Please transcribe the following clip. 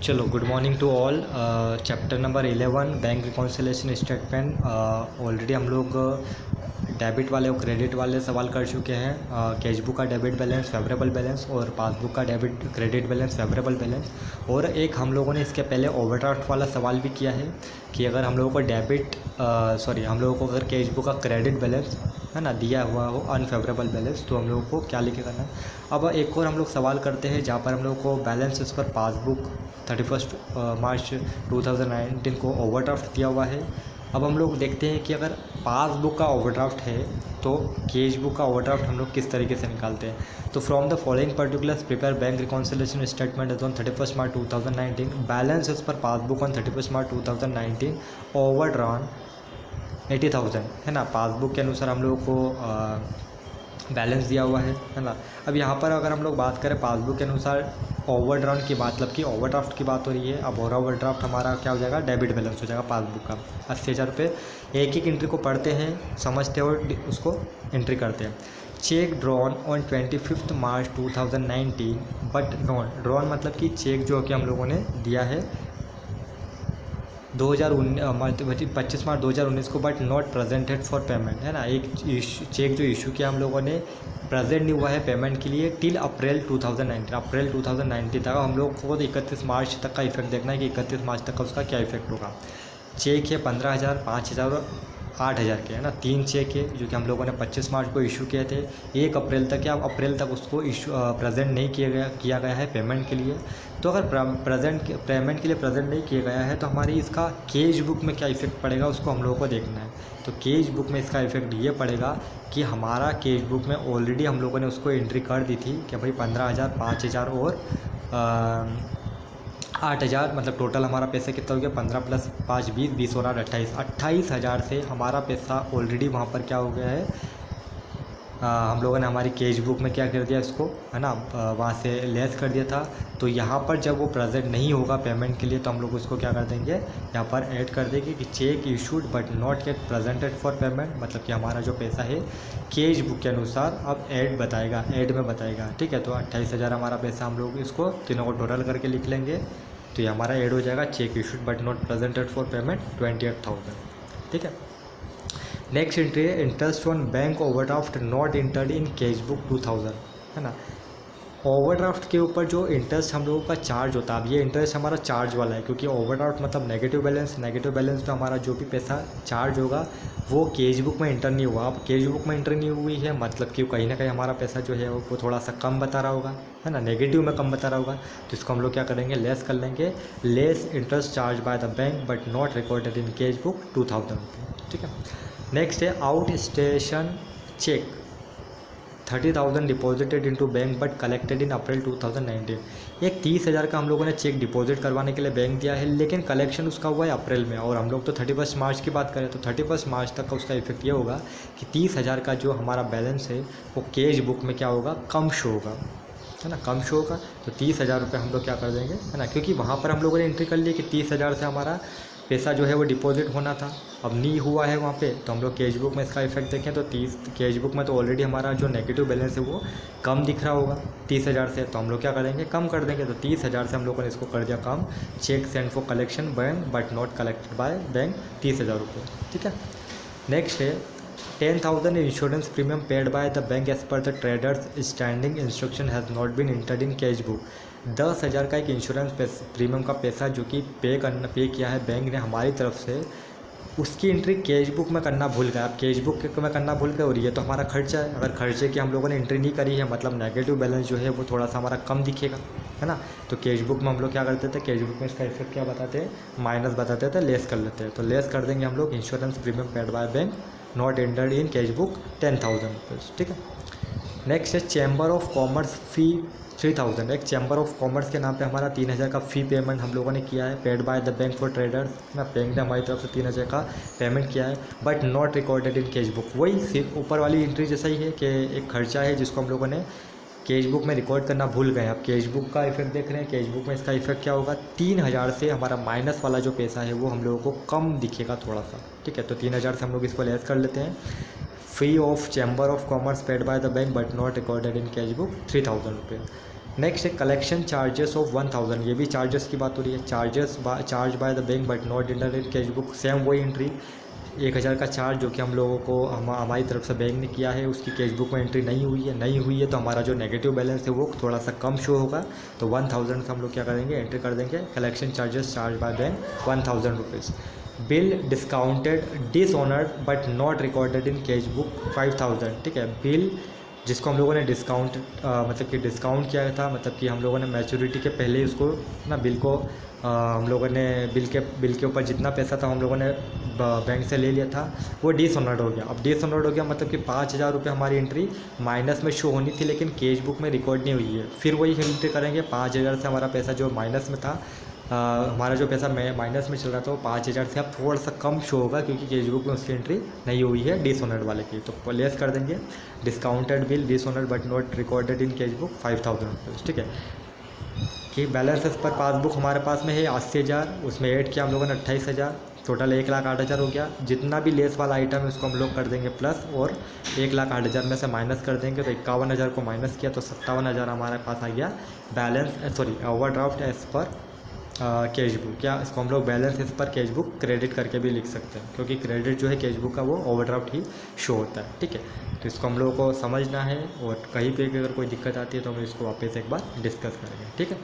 चलो, good morning to all. Chapter number 11 bank reconciliation statement. Already हम लोग debit वाले और क्रेडिट वाले सवाल कर चुके हैं। कैश बुक का डेबिट बैलेंस, फेवरेबल बैलेंस, और पासबुक का debit credit balance, favourable balance. और एक हम लोगों ने इसके पहले ओवरड्राफ्ट वाला सवाल भी किया है कि अगर हम लोगों को हम लोगों को अगर कैश बुक का क्रेडिट बैलेंस है ना दिया हुआ हो अनफेवरेबल बैलेंस, तो हम लोगों को क्या लिखे करना है। अब एक और हम लोग सवाल करते हैं जहाँ पर हम लोग को balance as per passbook 31 March 2019 को ओवरड्राफ्ट दिया हुआ है। अब हम लोग देखते हैं कि अगर पासबुक का ओवरड्राफ्ट है तो कैश बुक का ओवरड्राफ्ट हम लोग किस तरीके से निकालते हैं। तो from the following particulars prepare bank reconciliation statement as on 31 March 2019, balance as per passbook on 31 March 2019 overdrawn 80,000 है ना। पासबुक के अनुसार हम लोगों को बैलेंस दिया हुआ है ना। अब यहाँ पर अगर हम लोग बात करें पासबुक के अनुसार ओवरड्राफ्ट की बात, मतलब कि ओवरड्राफ्ट की बात हो रही है। अब ओवरड्राफ्ट हमारा क्या हो जाएगा, डेबिट बैलेंस हो जाएगा पासबुक का 80,000 रुपये। एक एक एंट्री को पढ़ते हैं, समझते हैं और उसको एंट्री करते हैं। Check drawn on 25 March 2019 but not drawn, मतलब कि चेक जो कि हम लोगों ने दिया है 25 मार्च 2019 को, but not presented for payment है ना। एक चेक जो इशू किया हम लोगों ने प्रेजेंट नहीं हुआ है पेमेंट के लिए टिल अप्रैल 2019 तक। हम लोग को 31 मार्च तक का इफेक्ट देखना है कि 31 मार्च तक का उसका क्या इफेक्ट होगा। चेक है 15,000, 5,000 और 8,000 के है ना। 3 चेक है जो कि हम लोगों ने 25 मार्च को इशू किए थे। 1 अप्रैल तक या अप्रैल तक उसको इशू प्रेजेंट नहीं किया गया है पेमेंट के लिए। तो अगर पेमेंट के लिए प्रेजेंट नहीं किया गया है तो हमारी इसका कैश बुक में क्या इफेक्ट पड़ेगा उसको हम लोगों को देखना है। तो कैश बुक में इसका इफेक्ट ये पड़ेगा कि हमारा कैश बुक में ऑलरेडी हम लोगों ने उसको एंट्री कर दी थी कि भाई 15,000, 5,000 और 8,000, मतलब टोटल हमारा पैसा कितना हो गया, 15 + 5 20, 20 और 8 28,000 से हमारा पैसा ऑलरेडी वहाँ पर क्या हो गया है। हम लोगों ने हमारी कैश बुक में क्या कर दिया इसको है ना, वहाँ से लेस कर दिया था। तो यहाँ पर जब वो प्रेजेंट नहीं होगा पेमेंट के लिए तो हम लोग उसको क्या कर देंगे, यहाँ पर ऐड कर देंगे कि check issued but not yet presented for payment, मतलब कि हमारा जो पैसा है कैश बुक के अनुसार अब ऐड में बताएगा। ठीक है, तो 28,000 हमारा पैसा, हम लोग इसको तीनों को टोटल करके लिख लेंगे तो ये हमारा ऐड हो जाएगा check issued but not presented for payment 28,000। ठीक है, नेक्स्ट एंट्री है interest on bank overdraft not entered in cash book 2000 है ना। ओवरड्राफ्ट के ऊपर जो इंटरेस्ट हम लोगों का चार्ज होता है, अब ये इंटरेस्ट हमारा चार्ज वाला है क्योंकि ओवरड्राफ्ट मतलब नेगेटिव बैलेंस तो हमारा जो भी पैसा चार्ज होगा वो कैश बुक में इंटर नहीं हुआ। अब कैश बुक में इंटर नहीं हुई है मतलब कि कहीं ना कहीं हमारा पैसा जो है वो थोड़ा सा कम बता रहा होगा है ना, नेगेटिव में कम बता रहा होगा। तो इसको हम लोग क्या करेंगे, लेस कर लेंगे। Less interest charge by the bank but not recorded in cash book 2000 रुपये। ठीक है, नेक्स्ट है out station cheque 30,000 deposited into bank but collected in April 2019। एक 30,000 का हम लोगों ने चेक डिपॉजिट करवाने के लिए बैंक दिया है लेकिन कलेक्शन उसका हुआ है अप्रैल में, और हम लोग तो 31 मार्च की बात करें तो 31 मार्च तक का उसका इफेक्ट ये होगा कि 30,000 का जो हमारा बैलेंस है वो कैश बुक में क्या होगा, कम शो होगा है ना, कम शो होगा। तो 30,000 रुपये हम लोग क्या कर देंगे है ना, क्योंकि वहाँ पर हम लोगों ने एंट्री कर ली कि 30,000 से हमारा पैसा जो है वो डिपॉजिट होना था, अब नहीं हुआ है वहाँ पे। तो हम लोग कैश बुक में इसका इफेक्ट देखें तो कैश बुक में तो ऑलरेडी हमारा जो नेगेटिव बैलेंस है वो कम दिख रहा होगा 30,000 से। तो हम लोग क्या करेंगे, कम कर देंगे। तो 30,000 से हम लोगों ने इसको कर दिया कम। Cheque send for collection bank but not collected by bank 30,000 रुपये। ठीक है, नेक्स्ट है 10,000 insurance premium paid by the bank as per the traders standing instruction has not been entered in cash book. 10,000 का एक इंश्योरेंस प्रीमियम का पैसा जो कि पे किया है बैंक ने हमारी तरफ से, उसकी एंट्री कैश बुक में करना भूल गए। अब कैश बुक में करना भूल गए और ये तो हमारा खर्चा है। अगर खर्चे की हम लोगों ने एंट्री नहीं करी है मतलब नेगेटिव बैलेंस जो है वो थोड़ा सा हमारा कम दिखेगा है ना। तो कैश बुक में हम लोग क्या करते थे, कैश बुक में इसका इफेक्ट क्या बताते हैं, माइनस बताते थे, लेस कर लेते हैं। तो लेस कर देंगे हम लोग insurance premium paid by bank not entered in cash book 10,000 rupees. ठीक है, नेक्स्ट है चैम्बर ऑफ कॉमर्स फ़ी 3,000। एक चैम्बर ऑफ कॉमर्स के नाम पे हमारा 3,000 का फ़ी पेमेंट हम लोगों ने किया है paid by the bank for traders ना। बैंक ने हमारी तरफ से 3,000 का पेमेंट किया है but not recorded in cash book. वही सिर्फ ऊपर वाली एंट्री जैसा ही है कि एक खर्चा है जिसको हम लोगों ने कैश बुक में रिकॉर्ड करना भूल गए। अब कैश बुक का इफेक्ट देख रहे हैं, कैश बुक में इसका इफेक्ट क्या होगा, 3,000 से हमारा माइनस वाला जो पैसा है वो हम लोगों को कम दिखेगा थोड़ा सा। ठीक है, तो 3,000 से हम लोग इसको लेस कर लेते हैं। Fee of chamber of commerce paid by the bank but not recorded in cash book 3,000 रुपये। नेक्स्ट है कलेक्शन चार्जेस ऑफ 1000, ये भी चार्जेस की बात हो रही है। Charge by the bank but not inter in cash book, same वही एंट्री 1000 का चार्ज जो कि हम लोगों को हमारी तरफ से बैंक ने किया है, उसकी कैश बुक में एंट्री नहीं हुई है तो हमारा जो नेगेटिव बैलेंस है वो थोड़ा सा कम शो होगा। तो 1000 से हम लोग क्या करेंगे, एंट्री कर देंगे collection charges charge by bank 1000 rupees. Bill discounted dishonoured but not recorded in cash book 5000, ठीक है। बिल जिसको हम लोगों ने डिस्काउंट मतलब कि डिस्काउंट किया था, मतलब कि हम लोगों ने मैच्योरिटी के पहले उसको ना बिल को हम लोगों ने बिल के ऊपर जितना पैसा था हम लोगों ने बैंक से ले लिया था वो डिसऑनर्ड हो गया। अब डिसऑनर्ड हो गया मतलब कि 5000 रुपये हमारी एंट्री माइनस में शो होनी थी लेकिन कैश बुक में रिकॉर्ड नहीं हुई है। फिर वही एंट्री करेंगे 5000 से हमारा पैसा जो माइनस में था, हमारा जो पैसा माइनस में चल रहा था वो 5000 से अब थोड़ा सा कम शो होगा क्योंकि कैश बुक में उसकी एंट्री नहीं हुई है डिसऑनर्ड वाले की। तो लेस कर देंगे discounted bill dishonoured but not recorded in cash book 5000 rupees, ठीक है। कि बैलेंस पर पासबुक हमारे पास में है 80,000, उसमें ऐड किया हम लोगों ने 28,000, टोटल 1,08,000 हो गया। जितना भी लेस वाला आइटम है उसको हम लोग कर देंगे प्लस और 1,08,000 में से माइनस कर देंगे तो 51,000 को माइनस किया तो 57,000 हमारे पास आ गया balance overdraft as per cash book. क्या इसको हम लोग balance as per cash book credit करके भी लिख सकते हैं क्योंकि क्रेडिट जो है कैश बुक का वो ओवरड्राफ्ट ही शो होता है, ठीक है। तो इसको हम लोगों को समझना है और कहीं पे भी अगर कोई दिक्कत आती है तो हम इसको वापस एक बार डिस्कस करेंगे, ठीक है।